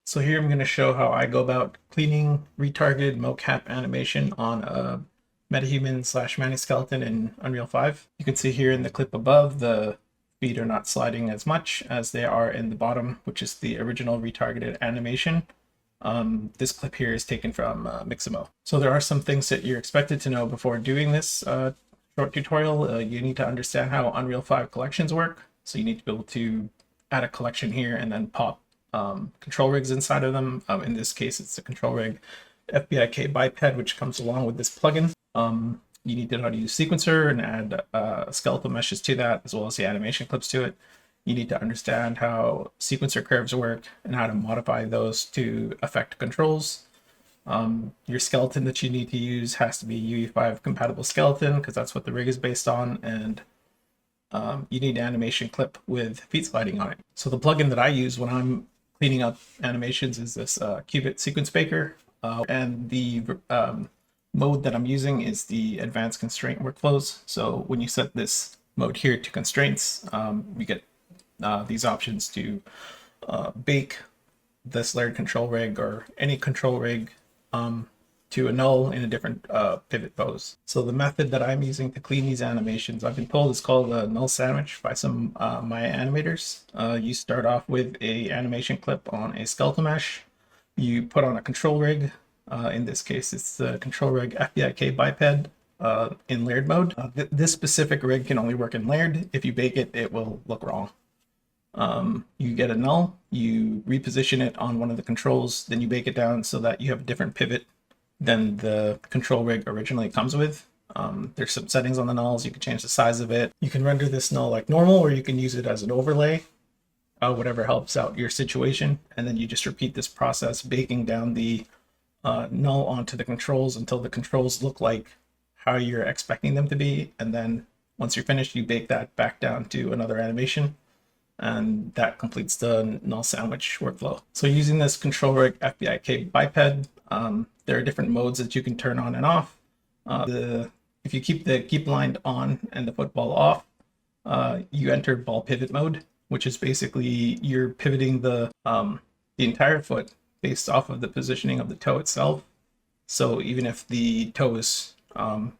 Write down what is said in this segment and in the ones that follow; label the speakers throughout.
Speaker 1: So here I'm going to show how I go about cleaning retargeted mocap animation on a metahuman slash maniskeleton in Unreal 5. You can see here in the clip above, the feet are not sliding as much as they are in the bottom, which is the original retargeted animation. This clip here is taken from Mixamo. So there are some things that you're expected to know before doing this short tutorial. You need to understand how Unreal 5 collections work. So you need to be able to add a collection here and then pop control rigs inside of them. In this case, it's the control rig FBIK biped, which comes along with this plugin. You need to know how to use sequencer and add skeletal meshes to that, as well as the animation clips to it. You need to understand how sequencer curves work and how to modify those to affect controls. Your skeleton that you need to use has to be UE5 compatible skeleton, because that's what the rig is based on, and you need an animation clip with feet sliding on it. So the plugin that I use when I'm cleaning up animations is this qoobit sequence baker, and the mode that I'm using is the advanced constraint workflows. So when you set this mode here to constraints, you get these options to bake this layered control rig or any control rig to a null in a different pivot pose. So the method that I'm using to clean these animations, I've been told, is called a null sandwich by some Maya animators. You start off with a animation clip on a skeletal mesh. You put on a control rig. In this case, it's the control rig FBIK biped in layered mode. This specific rig can only work in layered. If you bake it, it will look wrong. You get a null, you reposition it on one of the controls, then you bake it down so that you have a different pivot than the control rig originally comes with. There's some settings on the nulls. You can change the size of it. You can render this null like normal, or you can use it as an overlay, whatever helps out your situation. And then you just repeat this process, baking down the null onto the controls until the controls look like how you're expecting them to be. And then once you're finished, you bake that back down to another animation, and that completes the null sandwich workflow. So using this control rig FBIK biped, there are different modes that you can turn on and off. If you keep the keep blind on and the football off, you enter ball pivot mode, which is basically you're pivoting the entire foot based off of the positioning of the toe itself. So even if the toe is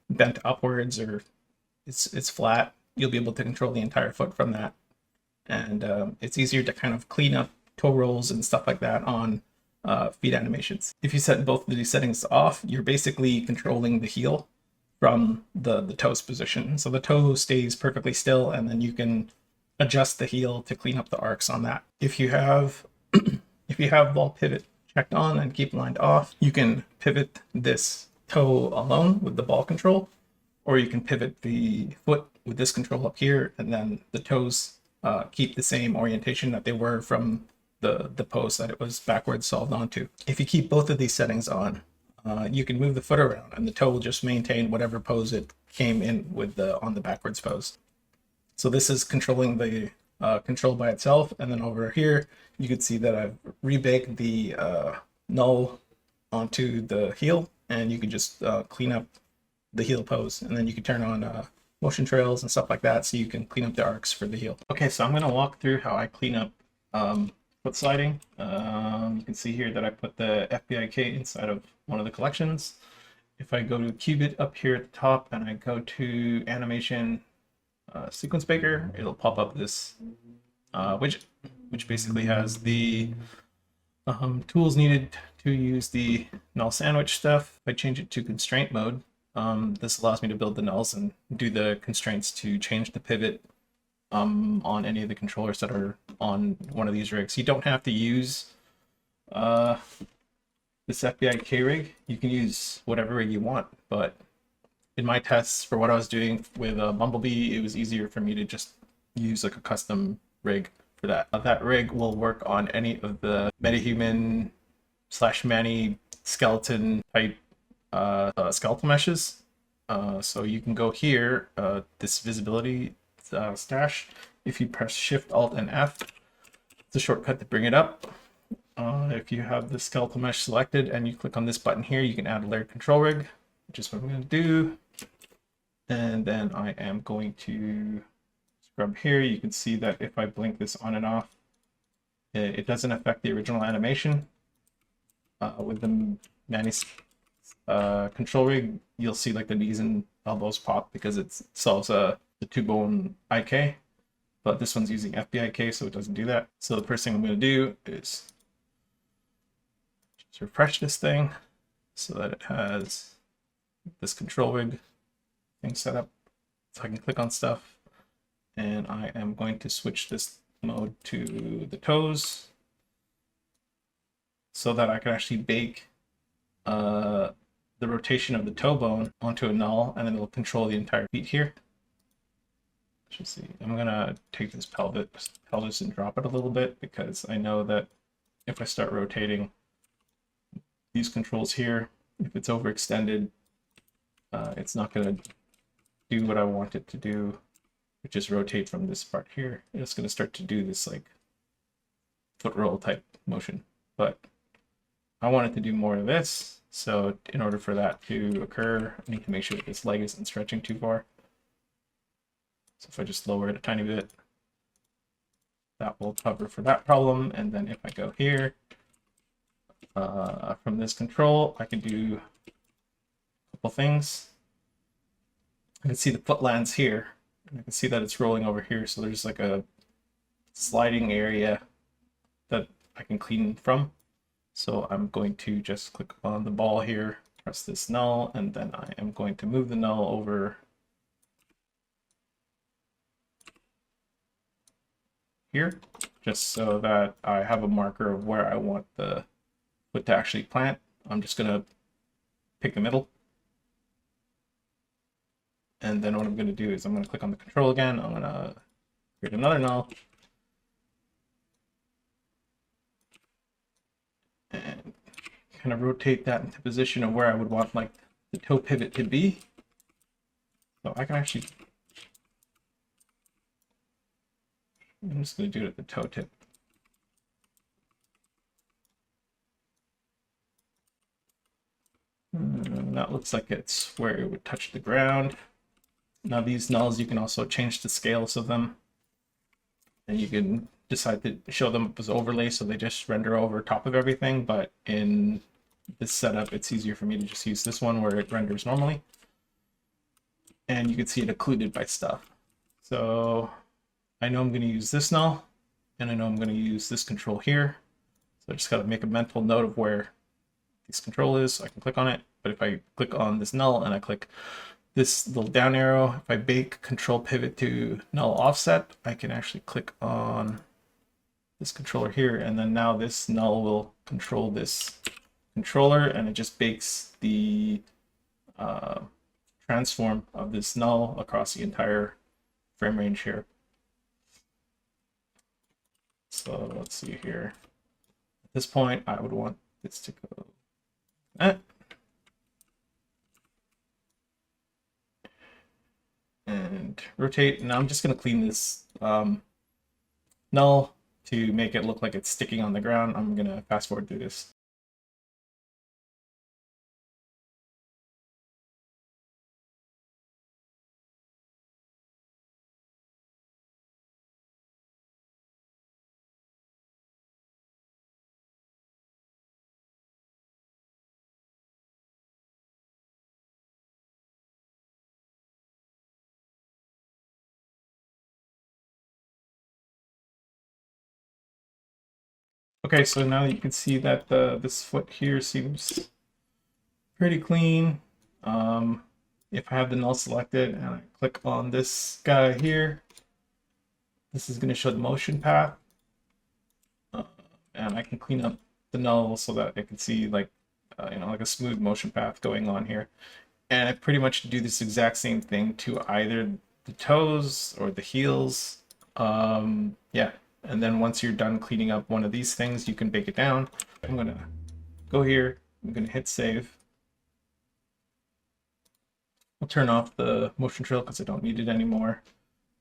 Speaker 1: bent upwards or it's flat, you'll be able to control the entire foot from that. And it's easier to kind of clean up toe rolls and stuff like that on feet animations. If you set both of these settings off, you're basically controlling the heel from the toe's position. So the toe stays perfectly still, and then you can adjust the heel to clean up the arcs on that. If you have ball pivot checked on and keep lined off, you can pivot this toe alone with the ball control, or you can pivot the foot with this control up here, and then the toes keep the same orientation that they were from the pose that it was backwards solved onto. If you keep both of these settings on, you can move the foot around and the toe will just maintain whatever pose it came in with on the backwards pose. So this is controlling the control by itself. And then over here, you can see that I've rebaked the null onto the heel, and you can just clean up the heel pose, and then you can turn on motion trails and stuff like that, so you can clean up the arcs for the heel. Okay, so I'm going to walk through how I clean up foot sliding. You can see here that I put the FBIK inside of one of the collections. If I go to qoobit up here at the top and I go to animation sequence baker, it'll pop up this widget, which basically has the tools needed to use the null sandwich stuff. If I change it to constraint mode, this allows me to build the nulls and do the constraints to change the pivot on any of the controllers that are on one of these rigs. You don't have to use this FBIK rig. You can use whatever rig you want, but in my tests for what I was doing with Bumblebee, it was easier for me to just use like a custom rig for that. That rig will work on any of the metahuman / mani skeleton type skeletal meshes. So you can go here, this visibility stash. If you press Shift Alt and F, it's a shortcut to bring it up. If you have the skeletal mesh selected and you click on this button here, you can add a layered control rig, which is what I'm going to do. And then I am going to scrub here. You can see that if I blink this on and off, it doesn't affect the original animation. with the Manny's control rig, you'll see like the knees and elbows pop because it solves the 2-bone IK, but this one's using FBIK, so it doesn't do that. So the first thing I'm going to do is just refresh this thing so that it has this control rig thing set up, so I can click on stuff. And I am going to switch this mode to the toes so that I can actually bake the rotation of the toe bone onto a null, and then it'll control the entire feet here. Let's see. I'm gonna take this pelvis and drop it a little bit, because I know that if I start rotating these controls here, if it's overextended, it's not gonna do what I want it to do, which is rotate from this part here. It's gonna start to do this like foot roll type motion, but I want it to do more of this. So in order for that to occur, I need to make sure that this leg isn't stretching too far. So if I just lower it a tiny bit, that will cover for that problem. And then if I go here, from this control, I can do a couple things. I can see the foot lands here, and I can see that it's rolling over here. So there's like a sliding area that I can clean from. So I'm going to just click on the ball here, press this null, and then I am going to move the null over here, just so that I have a marker of where I want the foot to actually plant. I'm just going to pick the middle. And then what I'm going to do is I'm going to click on the control again. I'm going to create another null. And kind of rotate that into position of where I would want like the toe pivot to be. So I can actually, I'm just going to do it at the toe tip. That looks like it's where it would touch the ground. Now these nulls, you can also change the scales of them, and you can decide to show them as overlay so they just render over top of everything. But in this setup, it's easier for me to just use this one where it renders normally. And you can see it occluded by stuff. So I know I'm going to use this null, and I know I'm going to use this control here. So I just got to make a mental note of where this control is so I can click on it. But if I click on this null and I click this little down arrow, if I bake control pivot to null offset, I can actually click on this controller here, and then now this null will control this controller, and it just bakes the transform of this null across the entire frame range here. So let's see here. At this point, I would want this to go and rotate. Now I'm just going to clean this null to make it look like it's sticking on the ground. I'm going to fast forward through this. Okay, so now you can see that this foot here seems pretty clean. If I have the null selected and I click on this guy here, this is going to show the motion path. And I can clean up the null so that I can see like, like a smooth motion path going on here. And I pretty much do this exact same thing to either the toes or the heels. Yeah. And then once you're done cleaning up one of these things, you can bake it down. I'm going to go here. I'm going to hit save. I'll turn off the motion trail because I don't need it anymore.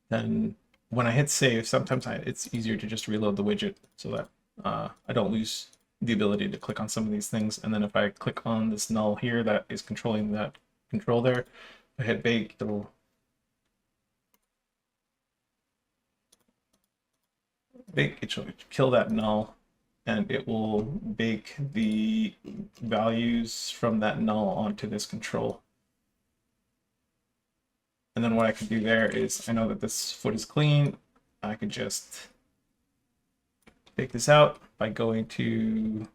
Speaker 1: Then when I hit save, sometimes it's easier to just reload the widget so that I don't lose the ability to click on some of these things. And then if I click on this null here that is controlling that control there, if I hit bake, it'll bake, it should kill that null, and it will bake the values from that null onto this control. And then what I can do there is, I know that this foot is clean. I could just bake this out by going to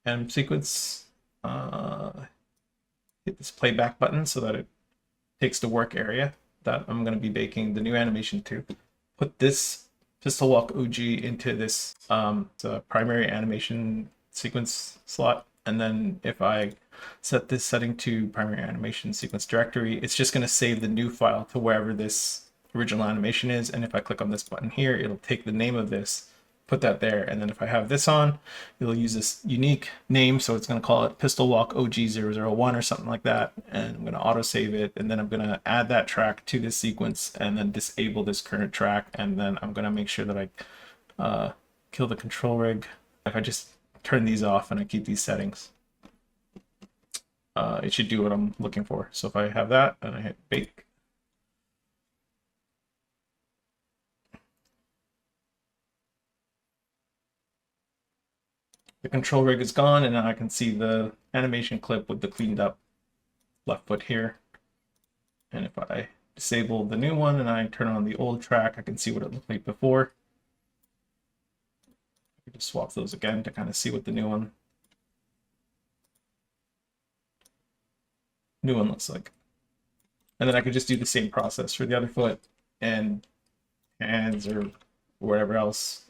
Speaker 1: anim sequence, hit this playback button so that it takes the work area that I'm going to be baking the new animation to. Put this pistol walk OG into this the primary animation sequence slot, and then if I set this setting to primary animation sequence directory, it's just going to save the new file to wherever this original animation is. And if I click on this button here, it'll take the name of this, put that there, and then if I have this on, it'll use this unique name, so it's going to call it pistol walk OG001 or something like that, and I'm going to auto save it, and then I'm going to add that track to this sequence and then disable this current track, and then I'm going to make sure that I kill the control rig. If I just turn these off and I keep these settings, it should do what I'm looking for. So if I have that and I hit bake, the control rig is gone, and now I can see the animation clip with the cleaned up left foot here. And if I disable the new one and I turn on the old track, I can see what it looked like before. I can just swap those again to kind of see what the new one looks like. And then I could just do the same process for the other foot and hands or whatever else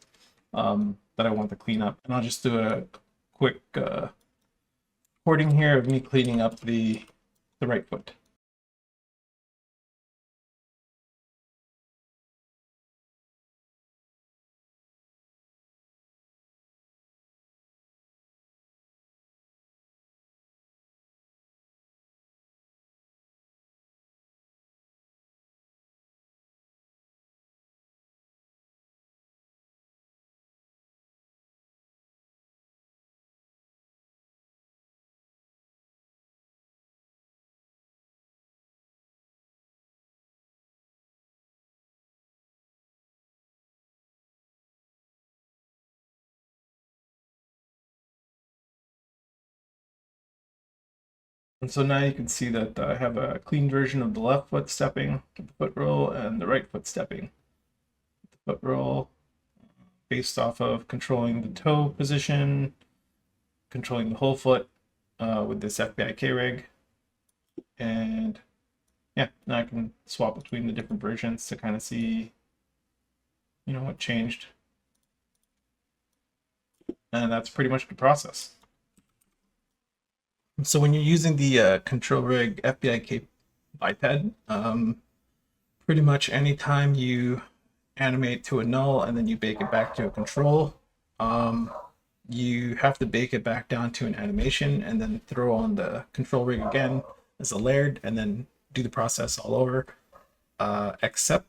Speaker 1: that I want to clean up. And I'll just do a quick recording here of me cleaning up the right foot. And so now you can see that I have a clean version of the left foot stepping, the foot roll, and the right foot stepping. The foot roll based off of controlling the toe position, controlling the whole foot with this FBIK rig. And yeah, now I can swap between the different versions to kind of see, you know, what changed. And that's pretty much the process. So when you're using the control rig FBIK biped, pretty much anytime you animate to a null and then you bake it back to a control, you have to bake it back down to an animation and then throw on the control rig again as a layered and then do the process all over, except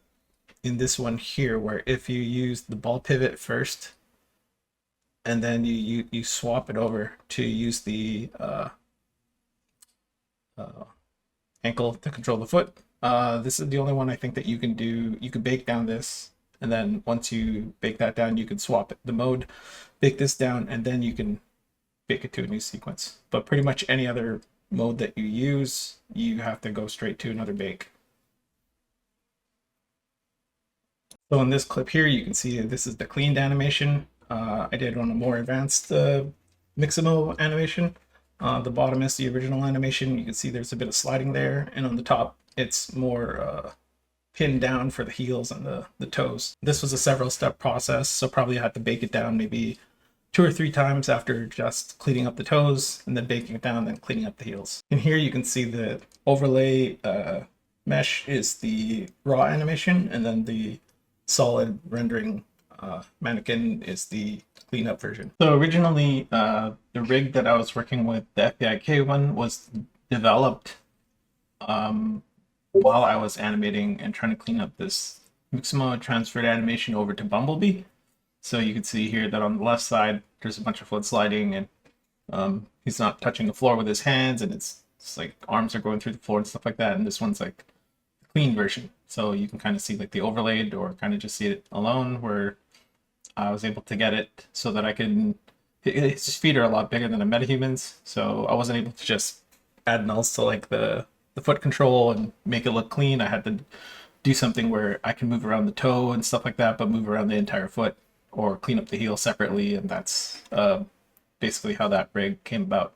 Speaker 1: in this one here, where if you use the ball pivot first and then you swap it over to use the ankle to control the foot. This is the only one I think that you can do. You can bake down this, and then once you bake that down, you can swap the mode, bake this down, and then you can bake it to a new sequence. But pretty much any other mode that you use, you have to go straight to another bake. So in this clip here, you can see this is the cleaned animation. I did on a more advanced Mixamo animation. The bottom is the original animation. You can see there's a bit of sliding there, and on the top it's more pinned down for the heels and the toes. This was a several step process, so probably I had to bake it down maybe 2 or 3 times after just cleaning up the toes and then baking it down, then cleaning up the heels. And here you can see the overlay mesh is the raw animation, and then the solid rendering mannequin is the cleanup version. So originally, the rig that I was working with, the FBIK one, was developed while I was animating and trying to clean up this Mixamo transferred animation over to Bumblebee. So you can see here that on the left side, there's a bunch of foot sliding, and he's not touching the floor with his hands, and it's like arms are going through the floor and stuff like that. And this one's like the clean version. So you can kind of see like the overlaid, or kind of just see it alone, where I was able to get it so that I can. His feet are a lot bigger than a metahuman's, so I wasn't able to just add nulls to like the foot control and make it look clean. I had to do something where I can move around the toe and stuff like that, but move around the entire foot or clean up the heel separately, and that's basically how that rig came about.